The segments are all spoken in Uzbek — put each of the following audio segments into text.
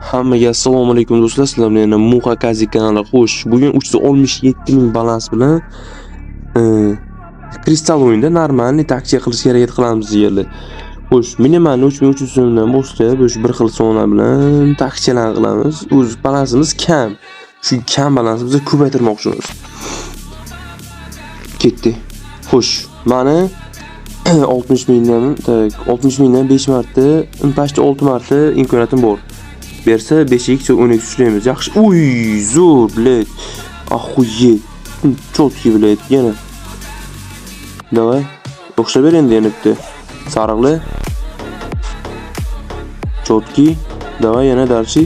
Hammaga assalomu alaykum do'stlar. Sizlar bilan yana Muha Kazi kanali. Xo'sh, bugun 367 ming balans bilan kristal o'yinda normalniy taksiya qilishga harakat qilamiz deyildi. Xo'sh, minimalni 3300 so'mdan boshlab, o'sha bir xil summa bilan taksiyalar qilamiz. O'z balansimiz kam. Shu kam balansni biz ko'paytirmoqchimiz. Ketdi. Xo'sh, mana 60 mingdan, 60 mingdan 5 marta, pastda 6 marta imkoniyatim bor. Bersa 5x 10x ishlaymiz. Yaxshi. Uy, zo'r, bled. Ахуеть. Чёткий, bled. Yana. Давай. O'xshab ber endi yana bitta. Sariqli. Чёткий. Давай yana darchi.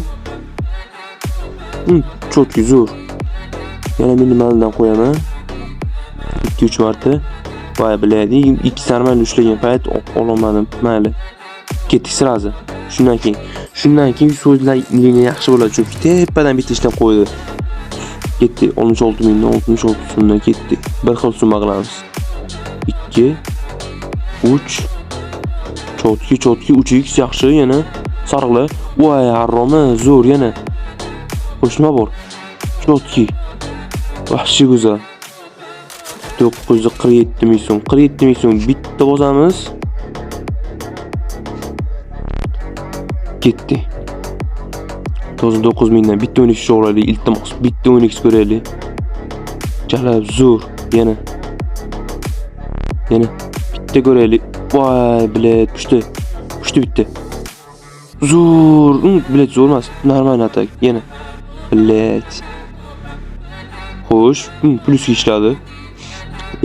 Чёткий, zo'r. Yana minimaldan qo'yaman. 2-3 marta. Voy, bled. 2 sarmal ushlagan payt ololmadim. Mayli. Ketdik sirazi. Shundan keyin so'zlar liniya yaxshi bo'ladi, chunki tepadan bitta ishlab qo'ydi. Ketdi 66 mingdan 66 so'mdan ketdi. Bir xil summa qilamiz. 2 3 chotki 3x yaxshi yana sariqlar. Voy, harromi, zo'r yana. Qo'shma bor. Chotki. Vahshiy go'zal. 947 ming so'm. 47 ming so'm bitta bosamiz. Ketdi. 9 mingdan bitta 12 sho'g'raylik, iltimos bitta 12 ko'raylik. Jalab zo'r, yana bitta ko'raylik. Voy, bled, pushti bitta. Zo'r, bled zo'r emas, normal atak, yana. Bled. Xo'sh, plus ishladi.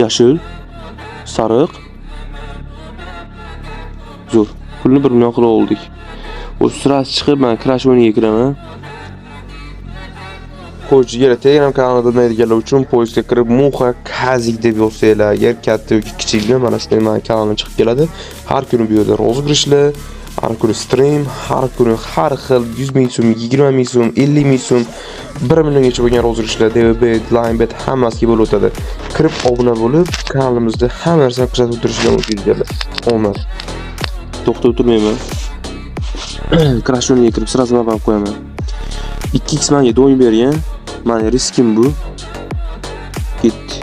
Yashil, sariq. Zo'r. Pulni bir million qilib oldik. O sırası çıkıp ben Crash o'yiniga kiraman. Xo'sh, yana Telegram kanalida bilmaydiganlar uchun poyezga kirib Muha Kazi deb yozsanglar, agar katta yoki kichikmi, mana shunday men kanalimga chiqib keladi. Har kuni bu yerda rozыгрышlar, har kuni stream, har kuni har xil 100 ming so'm, 20 ming so'm, 50 ming so'm, 1 milliongacha bo'lgan rozыгрышlar, DVB, Linebet hammasiga bo'lib o'tadi. Kirib obuna bo'lib, kanalimizda hamma narsani kuzatib o'tirishga mumkinlar. Omad. To'xtab o'tirmayman. Crash o'yiniga kirib sirasi mablag' qo'yaman. 2x menga do'ng bergan. Meni riskim bu. Ketdi.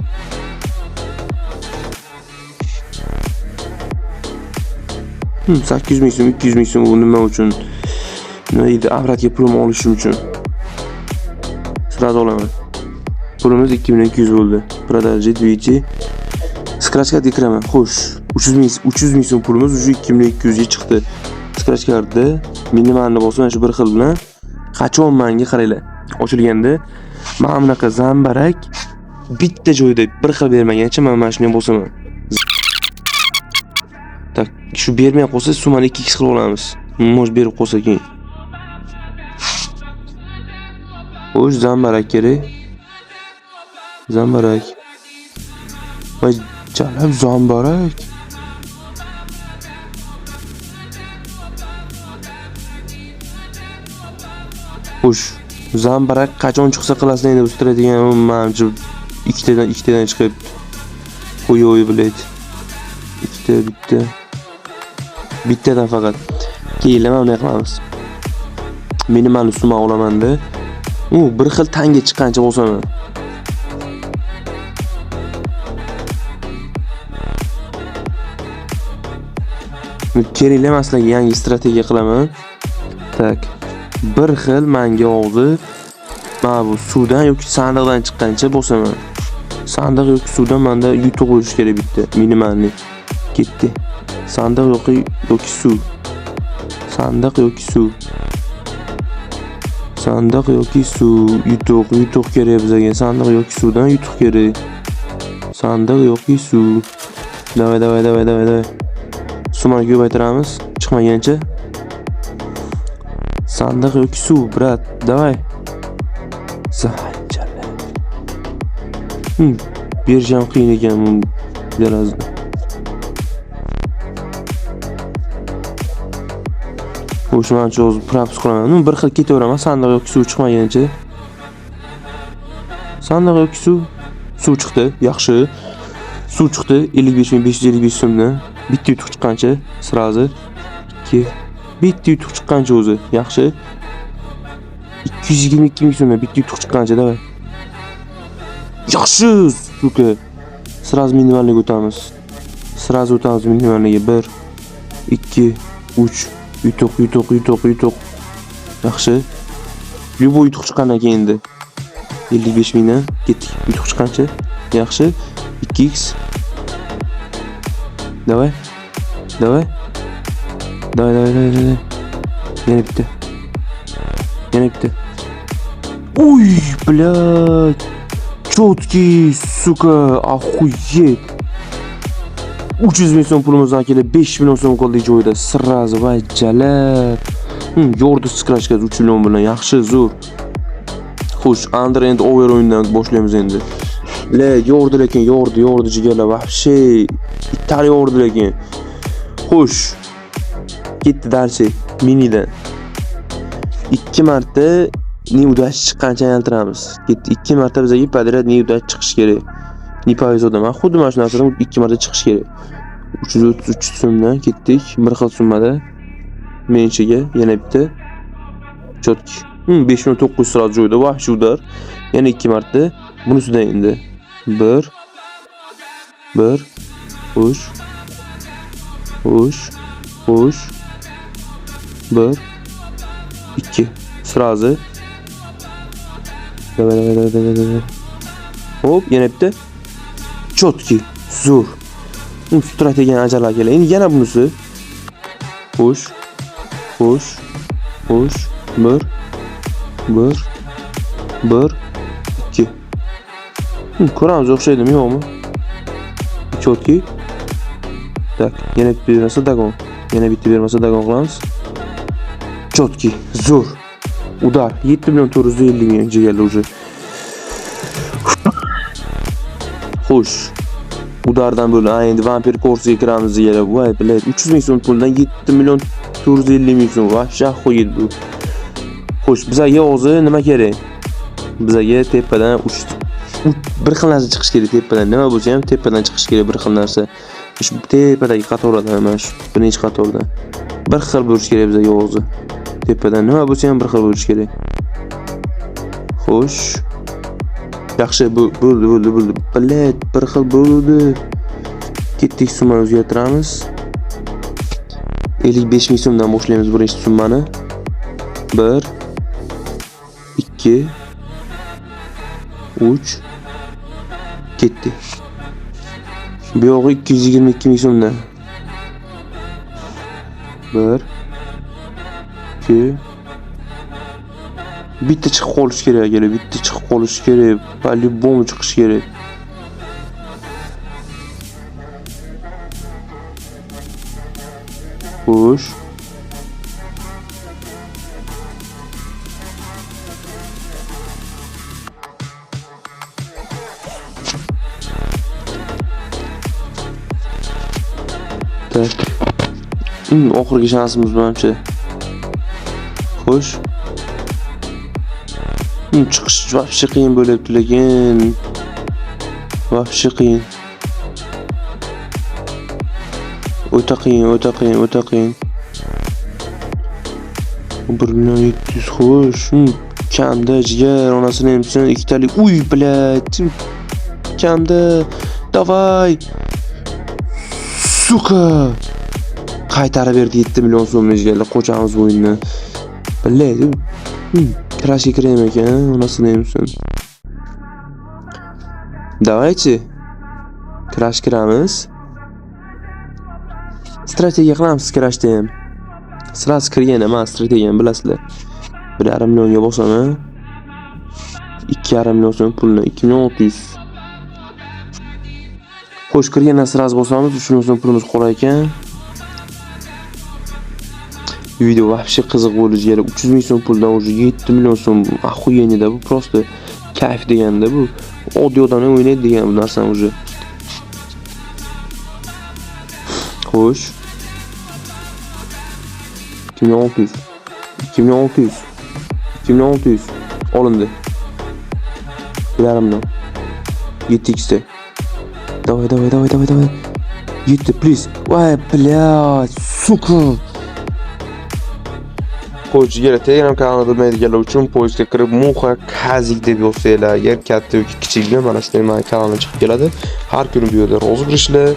Hmm, 800 ming so'm, 200 ming so'm bu nima uchun? Nima deydi? Avratga pulim olishim uchun. Sirasi olaman. Pulimiz 2200 bo'ldi. Продажи Twitch. Scratch cardga kiraman. Xo'sh, 300 ming so'm pulimiz уже 2200 ga chiqdi. Scratch cardda minimalni bosib, shu bir xil bilan qachon menga qaranglar. Ochilganda mana bunaqa zambarak bitta joyda bir xil bermagancha men mana shuni bosaman. Tak, shu bermay qolsa summani 2x qilib olamiz. Moj berib qolsa keyin. Xo'sh, zambarak kerak. Zambarak. Voy, jalab zambarak. Xo'sh, zambarak qachon chiqsa qilasizlar endi o'stiradigan menimcha ikkitadan chiqib qo'y bled. Bittadan faqat. Keyin nima qilamiz? Minimal summa olaman-da. Bir xil tanga chiqqancha bosaman. Kerakli emaslarga yangi strategiya qilaman. Tak. Bir xil menga og'zi mana bu suvdan yoki sandiqdan chiqqancha bosaman. Sandiq yoki suvdan menda yutuq bo'lish kerak bitta minimalni. Ketdi. Sandiq yoki suv. Sandiq yoki suv. Sandiq yoki suv, yutuq kerak bizga. Sandiq yoki suvdan yutuq kerak. Sandiq yoki suv. Davay. Sumani ko'paytiramiz chiqmagancha. Sandiq yoki suv, brat, давай. Zanjirli. Berjam qiyin ekan bu derazni. Xo'sh, men o'z props qilaman. Bir xil ketaveraman, sandiq yoki suv chiqmagancha. Sandiq yoki suv chiqdi, yaxshi. Suv chiqdi 55555 so'mdan. Bitta yutuq chiqqancha, sirazi 2 bitta yutuq chiqqancha o'zi, yaxshi. 222 ming so'mdan bitta yutuq chiqqancha davay. Yaxshi, suka. Сразу minimalniga o'tamiz. Сразу o'tamiz minimalniga. 1 2 3 yutuq. Yaxshi. Любой yutuq chiqqandan keyin endi 55 mingdan ketdik. Yutuq chiqqancha. Yaxshi. 2x. Давай. Yana bitta. Uy, блядь. Чёткий, сука, охуеть. 300 ming so'm pulimizdan kelib 5 million so'm qoldi joyida. Sразу va jalab. Yordi skrachka 3 million bilan yaxshi, zo'r. Xo'sh, under endi over o'yindan boshlaymiz endi. Yordi lekin, yordi jigarlar, vahshe. Italiya yordi lekin. Xo'sh. Ketdi darchi minidan. 2 marta ni udash chiqqancha aylantiramiz. Ketdi 2 marta bizga podrяд ni udash chiqish kerak. Ni payzoda men xuddi mana shu narsadan 2 marta chiqish kerak. 333 so'mdan ketdik. Bir xil summada menchiga yana bitta chotki. 5900 sразу joyda vahshe udar. Yana 2 marta bunisidan endi 1 xo'sh 1 2 сразу. Давай. Hop, yana bitta. Chotki, zo'r. Strategiyan ajarlar keladi. Endi yana bunisi. Xo'sh. 1 2. Ko'ramiz o'xshaydimi, yo'qmi? Chotki. Tak, yana bitta bermasa dagon. Qilamiz. Chotki, zo'r. Udar 7 million 450 ming jigarlar уже. Xo'sh. Udardan bo'lib, endi vampir korsiga kiramiz jigarlar. Voy, bilet 300 ming so'm puldan 7 million 450 ming so'm. Vahsha qo'ydi bu. Xo'sh, bizga hozir nima kerak? Bizga tepadan bir xil narsa chiqish kerak tepadan. Nima bo'lsa ham tepadan chiqish kerak bir xil narsa. Shu tepadagi qatorlardan mana shu birinchi qatordan. Bir xil bo'lish kerak bizga hozir. Tepadan nima bo'lsa ham bir xil bo'lish kerak. Xo'sh. Yaxshi, bo'ldi. Bilet bir xil bo'ldi. Ketdik, summani o'zgartiramiz. 55 ming so'mdan boshlaymiz birinchi summani. 1 2 3 ketdi. Bu yog'i 222 ming so'mdan. 1 2 bitta chiqib qolish kerak, bitta chiqib qolish kerak. По-любому chiqish kerak. Xo'sh. Tak. Oxirgi shansimiz menimcha. Xo'sh. Chiqish vahshe qiyin bo'lyapti lekin. Vahshe qiyin. O'ta qiyin. 1 million 700 xo'sh. Kamda jigar onasini emsin ikkitalik. Uy, блядь. Kamda. Davay. Suka. Qaytarib berdi 7 million so'mni jigarlar qo'chamiz o'yinni. Billaydi. Krashga kiraymi ekan, onasini emsin. Davaychi. Crash kiramiz. Strategiya qilamiz crashda ham. Sraz kirgan emas, strategiyani bilasizlar. 1,5 millionga bosaman. 2,5 million so'm pulni 2 million 600. Xo'sh, kirgandan sraz bosamiz, 3 million so'm pulimiz qolar ekan. Video vahshe qiziq bo'ldi jigarlar. 300 ming so'm puldan уже 7 million so'm охуенida bu, просто kayf deganda bu. Oddiy odamlar o'ynaydi degan bu narsani уже. Xo'sh. 2 million 600 olindi. 1,5 million. 7x'te. Давай. 7, please. Vay, блядь, сука. qo'yuvchiga Telegram kanalida bilmaydiganlar uchun poyezga kirib Muxa Kazik deb yozsanglar, agar katta yoki kichikmi mana shunday men kanalimga chiqib keladi. Har kuni bu yerda rozыгрышlar,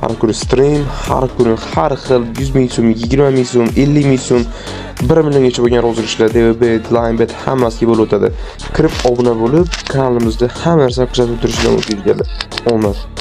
har kuni stream, har kuni har xil 100 ming so'm, 20 ming so'm, 50 ming so'm, 1 milliongacha bo'lgan rozыгрышlar, DVB, Linebet hammasiga bo'lib o'tadi. Kirib obuna bo'lib, kanalimizda hamma narsani kuzatib turishingiz mumkin. Omad.